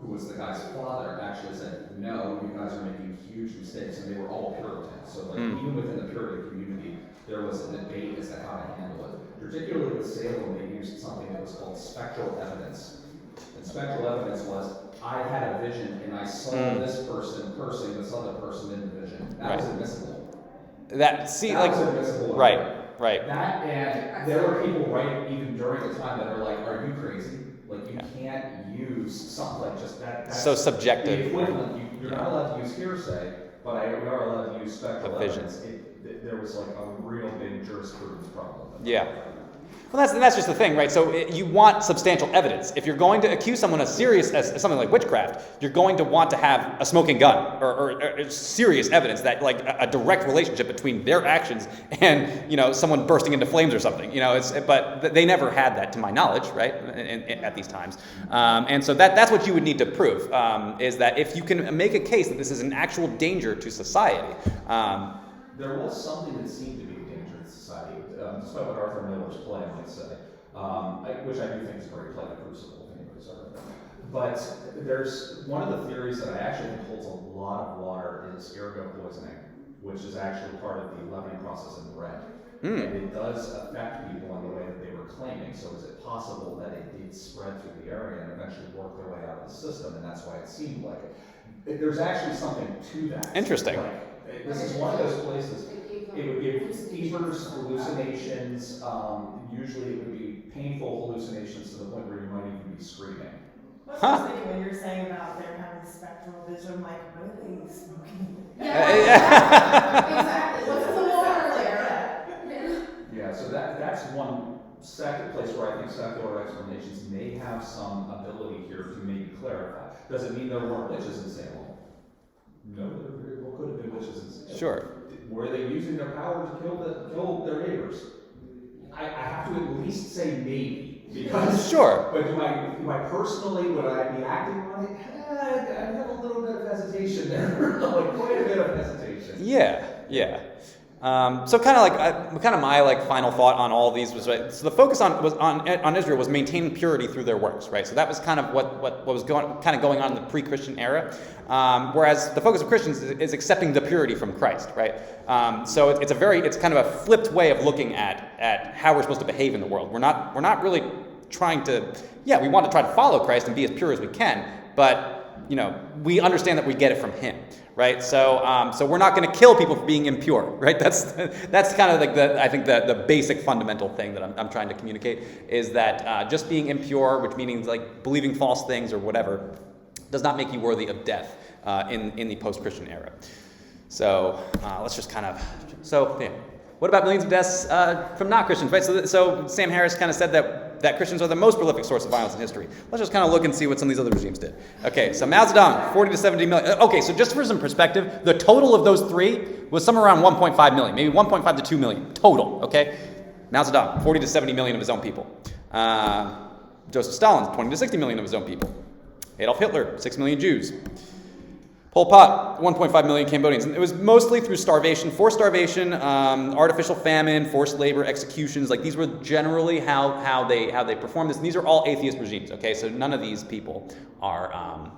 who was the guy's father, actually said, no, you guys are making huge mistakes, and they were all Puritans, so even within the Puritan community, there was a debate as to how to handle it. Particularly with Salem, they used something that was called spectral evidence. And spectral evidence was, I had a vision and I saw this person cursing this other person in the vision. That was admissible. That was admissible. Right. That, and there were people even during the time that are like, are you crazy? Like you can't use something like just that. That's So subjective. The equivalent. You're not allowed to use hearsay, but we are allowed to use spectral Vision. evidence. There was like a real big jurisprudence problem. Yeah. Well, that's just the thing, right? So you want substantial evidence. If you're going to accuse someone as serious as something like witchcraft, you're going to want to have a smoking gun or serious evidence that like a direct relationship between their actions and someone bursting into flames or something. But they never had that to my knowledge, right? At these times, and so that's what you would need to prove is that if you can make a case that this is an actual danger to society. There was something that seemed to be a danger to society, despite what Arthur Miller's play might say, which I do think is a great play, The Crucible, if anybody's heard of it. But there's one of the theories that I actually think holds a lot of water is ergot poisoning, which is actually part of the leavening process in bread. And it does affect people in the way that they were claiming. So is it possible that it did spread through the area and eventually work their way out of the system, and that's why it seemed like it? There's actually something to that. Interesting. This is one of those places. It would give fevers, hallucinations. Usually, it would be painful hallucinations to the point where you might even be screaming. What I was thinking when you were saying about them having spectral vision, like, what are they smoking? Exactly. What's the water there? Yeah, so that's one second place where I think secular explanations may have some ability here to maybe clarify. Does it mean there weren't witches in Salem? No, there very well could have been witches in Salem. Sure. Were they using their power to kill their neighbors? I have to at least say maybe, because Sure. But do I personally, would I be acting on it? I have a little bit of hesitation there, like quite a bit of hesitation. Yeah. So kind of my final thought on all these was, right, so the focus on Israel was maintaining purity through their works, right? So that was kind of what was going on in the pre-Christian era, whereas the focus of Christians is accepting the purity from Christ, right? So it's kind of a flipped way of looking at how we're supposed to behave in the world. We're not really trying to, we want to try to follow Christ and be as pure as we can, but we understand that we get it from Him. Right, so we're not going to kill people for being impure, right? That's kind of like the basic fundamental thing that I'm trying to communicate is that just being impure, which means like believing false things or whatever, does not make you worthy of death in the post-Christian era. So let's just What about millions of deaths from not Christians? Right. So Sam Harris kind of said that Christians are the most prolific source of violence in history. Let's just kind of look and see what some of these other regimes did. Okay, so Mao Zedong, 40 to 70 million. Okay, so just for some perspective, the total of those three was somewhere around 1.5 million, maybe 1.5 to 2 million total. Okay, Mao Zedong, 40 to 70 million of his own people. Joseph Stalin, 20 to 60 million of his own people. Adolf Hitler, 6 million Jews. Pol Pot, 1.5 million Cambodians. And it was mostly through starvation, forced starvation, artificial famine, forced labor, executions. Like these were generally how they performed this. And these are all atheist regimes. Okay, so none of these people are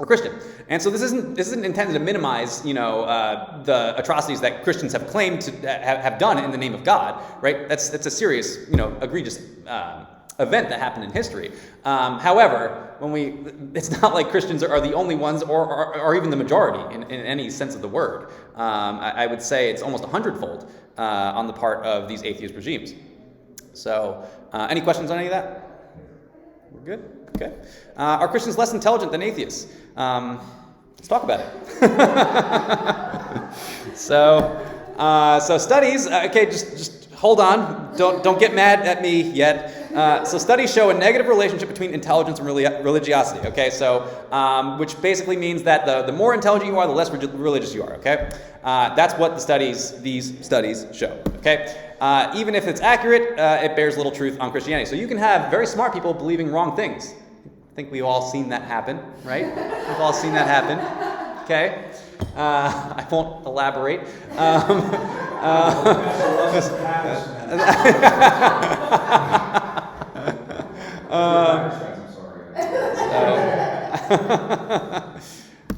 Christian. And so this isn't intended to minimize the atrocities that Christians have claimed to have done in the name of God. Right? That's a serious egregious event that happened in history. However, it's not like Christians are the only ones or even the majority in any sense of the word. I would say it's almost 100-fold on the part of these atheist regimes. So, any questions on any of that? We're good? Okay. Are Christians less intelligent than atheists? Let's talk about it. So studies, okay, just hold on. Don't get mad at me yet. So studies show a negative relationship between intelligence and religiosity, okay? So, which basically means that the more intelligent you are, the less religious you are, okay? That's what these studies show, okay? Even if it's accurate, it bears little truth on Christianity. So you can have very smart people believing wrong things. I think we've all seen that happen, right? We've all seen that happen, okay? I won't elaborate.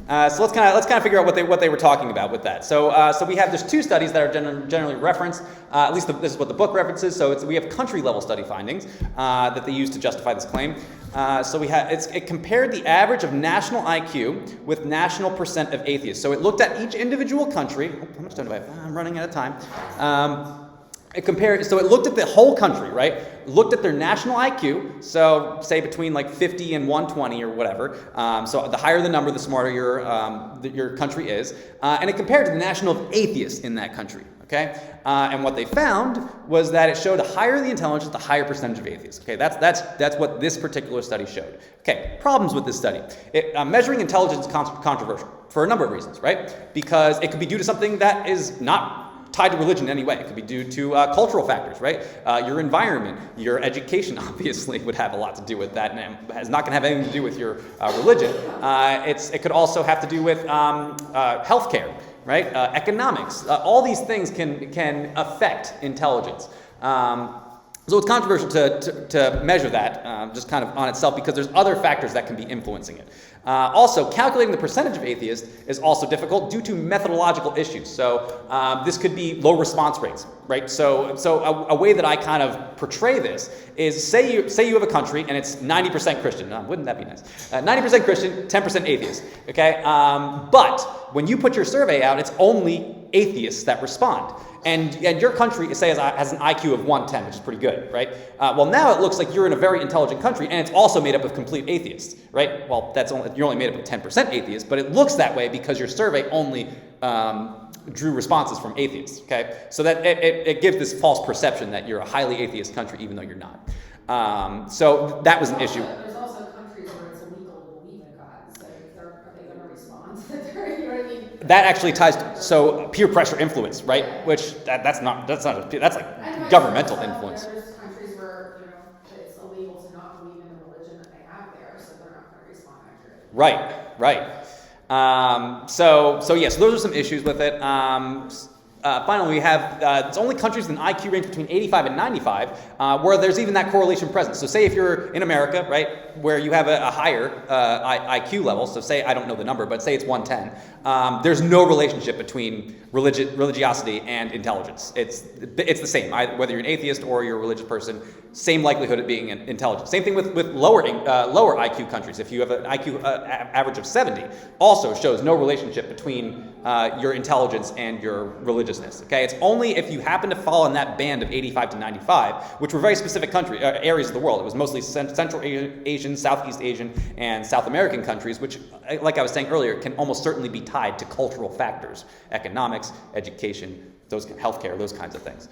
So let's kind of figure out what they were talking about with that. So there's two studies that are generally referenced. At least this is what the book references. So we have country level study findings that they use to justify this claim. It compared the average of national IQ with national percent of atheists. So it looked at each individual country. How much time do I have? I'm running out of time. So it looked at the whole country, right? Looked at their national IQ, so say between like 50 and 120 or whatever. So the higher the number, the smarter your country is. And it compared to the national of atheists in that country, okay? And what they found was that it showed the higher the intelligence, the higher percentage of atheists. Okay, that's what this particular study showed. Okay, problems with this study. Measuring intelligence is controversial for a number of reasons, right? Because it could be due to something that is not tied to religion in any way. It could be due to cultural factors, right? Your environment, your education obviously would have a lot to do with that, and it's not going to have anything to do with your religion. It could also have to do with healthcare, right? Economics. All these things can affect intelligence. So it's controversial to measure that just kind of on itself because there's other factors that can be influencing it. Also, calculating the percentage of atheists is also difficult due to methodological issues. So this could be low response rates, right? So a way that I kind of portray this is say you have a country and it's 90% Christian. Wouldn't that be nice? 90% Christian, 10% atheist. Okay, but when you put your survey out, it's only atheists that respond. And your country, say, has an IQ of 110, which is pretty good, right? Well, now it looks like you're in a very intelligent country, and it's also made up of complete atheists, right? Well, you're only made up of 10% atheists, but it looks that way because your survey only drew responses from atheists, okay? So that it gives this false perception that you're a highly atheist country, even though you're not. So that was an issue. There's also countries where it's illegal to believe in God, so are they going to respond? You know what I mean? That actually ties to peer pressure influence, right? Yeah. Which that's like And governmental there's influence. There's countries where it's illegal to not believe in the religion that they have there, so they're not going to respond accurately. Right. So those are some issues with it. Finally, we have it's only countries with an IQ range between 85 and 95 where there's even that correlation present. So say if you're in America, right, where you have a higher IQ level, so say, I don't know the number, but say it's 110, there's no relationship between religiosity and intelligence. It's the same, whether you're an atheist or you're a religious person, same likelihood of being intelligent. Same thing with lower IQ countries. If you have an IQ average of 70, also shows no relationship between your intelligence and your religiousness. Okay, it's only if you happen to fall in that band of 85 to 95, which were very specific areas of the world. It was mostly Central Asian, Southeast Asian, and South American countries, which, like I was saying earlier, can almost certainly be tied to cultural factors, economics, education, healthcare, those kinds of things.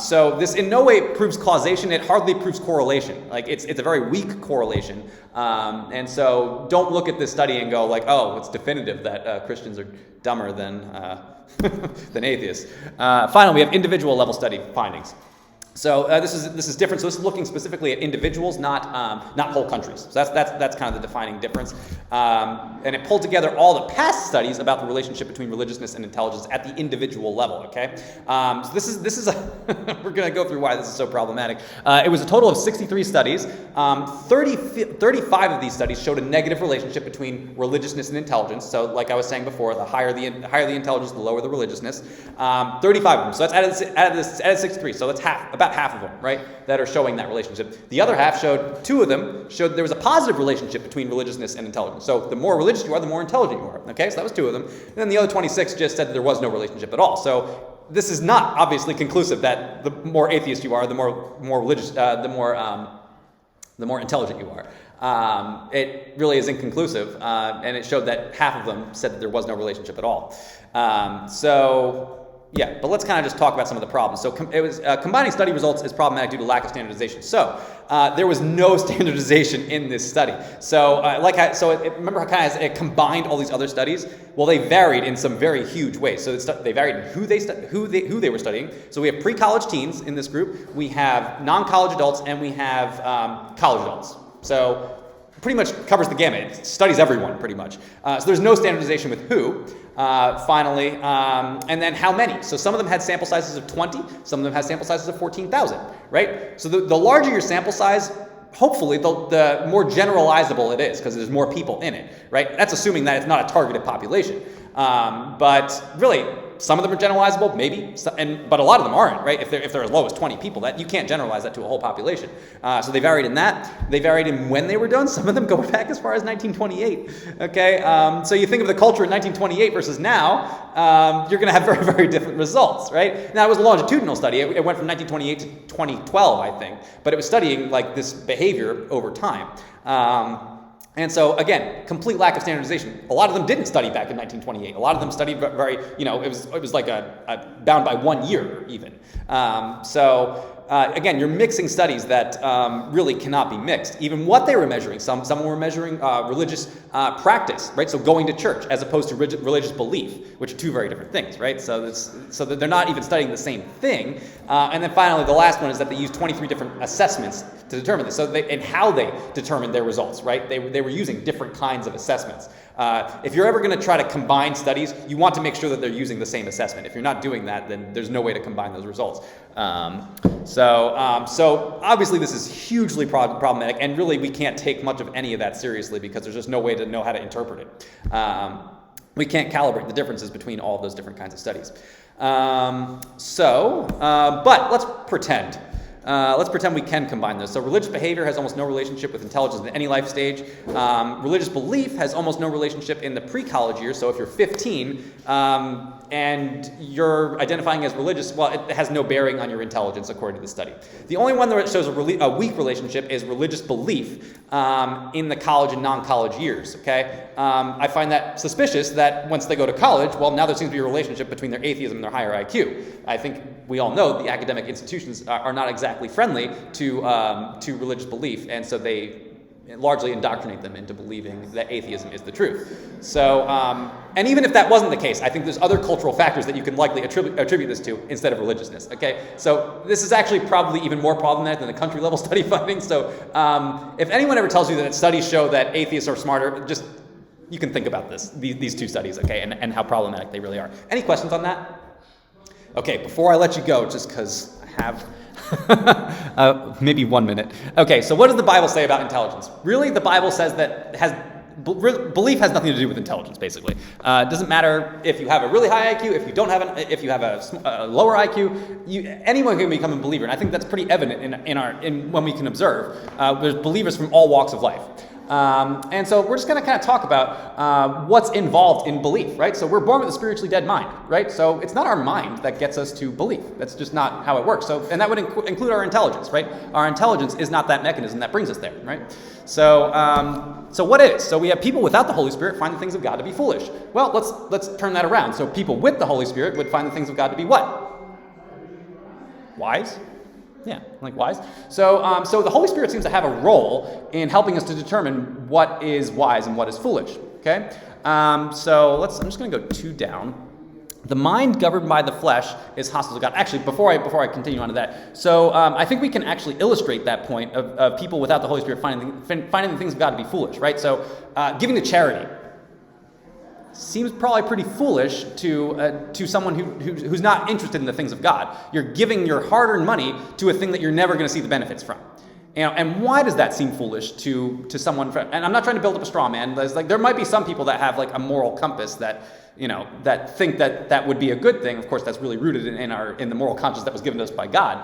So this in no way proves causation. It hardly proves correlation. Like it's a very weak correlation. And so don't look at this study and go like, oh, it's definitive that Christians are dumber than than atheists. Finally, we have individual level study findings. So this is different. So this is looking specifically at individuals, not whole countries. So that's kind of the defining difference. And it pulled together all the past studies about the relationship between religiousness and intelligence at the individual level. Okay. So this is we're going to go through why this is so problematic. It was a total of 63 studies. 35 of these studies showed a negative relationship between religiousness and intelligence. So like I was saying before, the higher the intelligence, the lower the religiousness. 35 of them. So that's added 63. So that's about half of them, right, that are showing that relationship. The other half two of them showed there was a positive relationship between religiousness and intelligence. So the more religious you are, the more intelligent you are. Okay, so that was 2 of them. And then the other 26 just said that there was no relationship at all. So this is not obviously conclusive that the more atheist you are, the more religious, the more intelligent you are. It really is inconclusive, and it showed that half of them said that there was no relationship at all. Yeah, but let's kind of just talk about some of the problems. So it was combining study results is problematic due to lack of standardization. So there was no standardization in this study. So remember how it combined all these other studies? Well, they varied in some very huge ways. So they varied in who they were studying. So we have pre-college teens in this group. We have non-college adults, and we have college adults. So pretty much covers the gamut. It studies everyone, pretty much. So there's no standardization with who. Finally, and then how many. So some of them had sample sizes of 20, some of them had sample sizes of 14,000, right? So the larger your sample size, hopefully the more generalizable it is because there's more people in it, right? That's assuming that it's not a targeted population. But really, some of them are generalizable, maybe, but a lot of them aren't, right? If they're as low as 20 people, that you can't generalize that to a whole population. So they varied in that. They varied in when they were done. Some of them go back as far as 1928. Okay, so you think of the culture in 1928 versus now, you're going to have very, very different results, right? Now it was a longitudinal study. It went from 1928 to 2012, I think, but it was studying like this behavior over time. And so, again, complete lack of standardization. A lot of them didn't study back in 1928. A lot of them studied very, it was like a bound by 1 year even. Again, you're mixing studies that really cannot be mixed. Even what they were measuring, some were measuring religious practice, right? So going to church as opposed to religious belief, which are two very different things, right? So that they're not even studying the same thing. And then finally, the last one is that they used 23 different assessments to determine this. And how they determined their results, right? They were using different kinds of assessments. If you're ever going to try to combine studies, you want to make sure that they're using the same assessment. If you're not doing that, then there's no way to combine those results. So obviously this is hugely problematic, and really we can't take much of any of that seriously because there's just no way to know how to interpret it. We can't calibrate the differences between all of those different kinds of studies. But let's pretend. Let's pretend we can combine those. So religious behavior has almost no relationship with intelligence at any life stage. Religious belief has almost no relationship in the pre-college years. So if you're 15 and you're identifying as religious, well, it has no bearing on your intelligence according to the study. The only one that shows a weak relationship is religious belief in the college and non-college years. Okay, I find that suspicious that once they go to college, well, now there seems to be a relationship between their atheism and their higher IQ. I think we all know the academic institutions are not exactly friendly to religious belief, and so they largely indoctrinate them into believing that atheism is the truth. So, and even if that wasn't the case, I think there's other cultural factors that you can likely attribute this to instead of religiousness. Okay, so this is actually probably even more problematic than the country level study findings. So, if anyone ever tells you that studies show that atheists are smarter, just you can think about these two studies, okay, and how problematic they really are. Any questions on that? Okay, before I let you go, just because I have maybe 1 minute. Okay, so what does the Bible say about intelligence? Really, the Bible says that belief has nothing to do with intelligence, basically. It doesn't matter if you have a really high IQ, if you don't have if you have a lower IQ, anyone can become a believer, and I think that's pretty evident in when we can observe. There's believers from all walks of life. And so we're just going to kind of talk about what's involved in belief, right? So we're born with a spiritually dead mind, right? So it's not our mind that gets us to belief. That's just not how it works. So, and that would include our intelligence, right? Our intelligence is not that mechanism that brings us there, right? So, so what is? So we have people without the Holy Spirit find the things of God to be foolish. Well, let's turn that around. So people with the Holy Spirit would find the things of God to be what? Wise. Yeah, like wise. So, so the Holy Spirit seems to have a role in helping us to determine what is wise and what is foolish. Okay. So I'm just going to go 2 down. The mind governed by the flesh is hostile to God. Actually, before I continue on to that, so I think we can actually illustrate that point of people without the Holy Spirit finding the things of God to be foolish. Right. So giving to charity seems probably pretty foolish to someone who's not interested in the things of God. You're giving your hard-earned money to a thing that you're never going to see the benefits from. And why does that seem foolish to someone? And I'm not trying to build up a straw man. There might be some people that have like a moral compass that that think that would be a good thing. Of course, that's really rooted in the moral conscience that was given to us by God.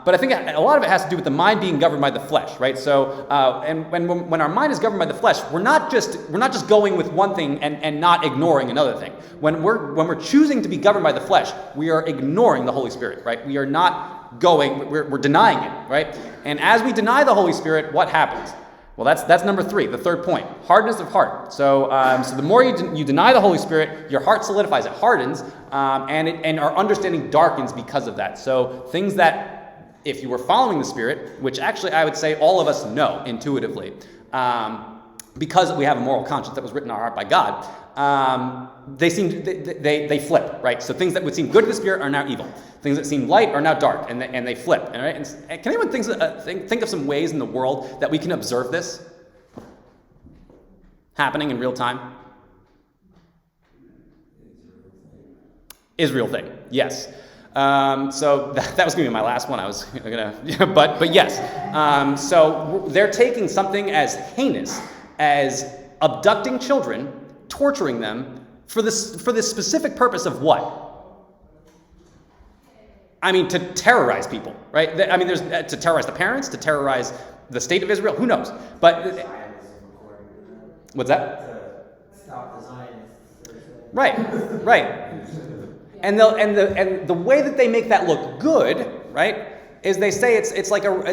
But I think a lot of it has to do with the mind being governed by the flesh, right? So, and when our mind is governed by the flesh, we're not just going with one thing and not ignoring another thing. When we're choosing to be governed by the flesh, we are ignoring the Holy Spirit, right? We are not going. We're denying it, right? And as we deny the Holy Spirit, what happens? Well, that's number 3, the third point, hardness of heart. So, so the more you deny the Holy Spirit, your heart solidifies, it hardens, and our understanding darkens because of that. So things that, if you were following the Spirit, which actually I would say all of us know intuitively, because we have a moral conscience that was written in our heart by God, they flip, right? So things that would seem good to the Spirit are now evil. Things that seem light are now dark, and they flip. Right? And can anyone think of some ways in the world that we can observe this happening in real time? Israel thing, yes. So that was going to be my last one. I was gonna, but yes. So they're taking something as heinous as abducting children, torturing them, For this specific purpose of what? I mean, to terrorize people, right? I mean, there's to terrorize the parents, to terrorize the state of Israel. Who knows? But Zionism according to them. what's that? To stop the Zionists. or something. Right. And the way that they make that look good, right, is they say it's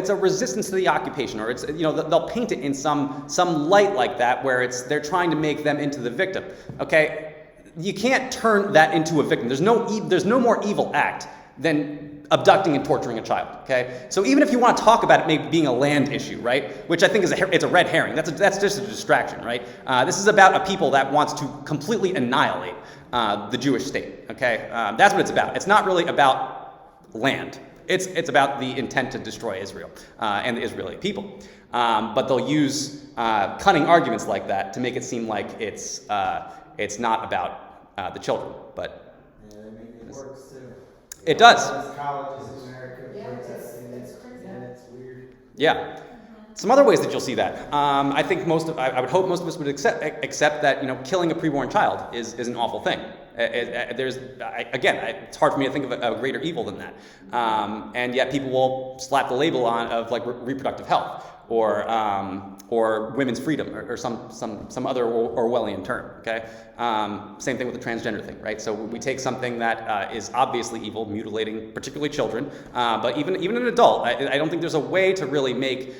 a resistance to the occupation, or it's, you know, they'll paint it in some light like that where they're trying to make them into the victim. Okay, you can't turn that into a victim. There's no more evil act than abducting and torturing a child. Okay, so even if you want to talk about it maybe being a land issue, right, which I think it's a red herring. That's just a distraction, right? This is about a people that wants to completely annihilate the Jewish state. Okay, that's what it's about. It's not really about land. It's about the intent to destroy Israel and the Israeli people. But they'll use cunning arguments like that to make it seem like it's not about the children. But Yeah, they make it work too. it does. There's colleges in America Yeah, protesting it's it, crazy. and it's weird. Yeah. Some other ways that you'll see that. I think I would hope most of us would accept that, you know, killing a preborn child is an awful thing. It's hard for me to think of a greater evil than that. And yet people will slap the label on of like reproductive health or women's freedom or some other Orwellian term. Okay. Same thing with the transgender thing, right? So we take something that is obviously evil, mutilating particularly children, but even an adult. I don't think there's a way to really make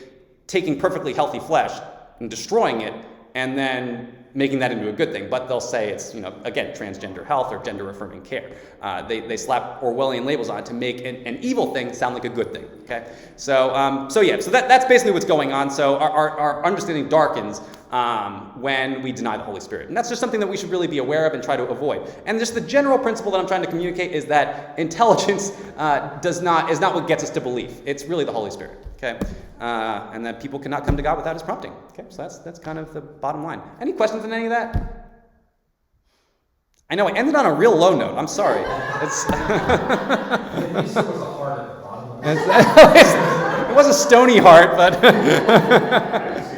taking perfectly healthy flesh and destroying it and then making that into a good thing. But they'll say it's, you know, again, transgender health or gender affirming care. They slap Orwellian labels on it to make an evil thing sound like a good thing. Okay, so that's basically what's going on. So our understanding darkens when we deny the Holy Spirit, and that's just something that we should really be aware of and try to avoid. And just the general principle that I'm trying to communicate is that intelligence is not what gets us to belief. It's really the Holy Spirit. Okay, and that people cannot come to God without His prompting. Okay, so that's kind of the bottom line. Any questions on any of that? I know I ended on a real low note. I'm sorry. It's At least there was a heart at the bottom. it was a stony heart, but I just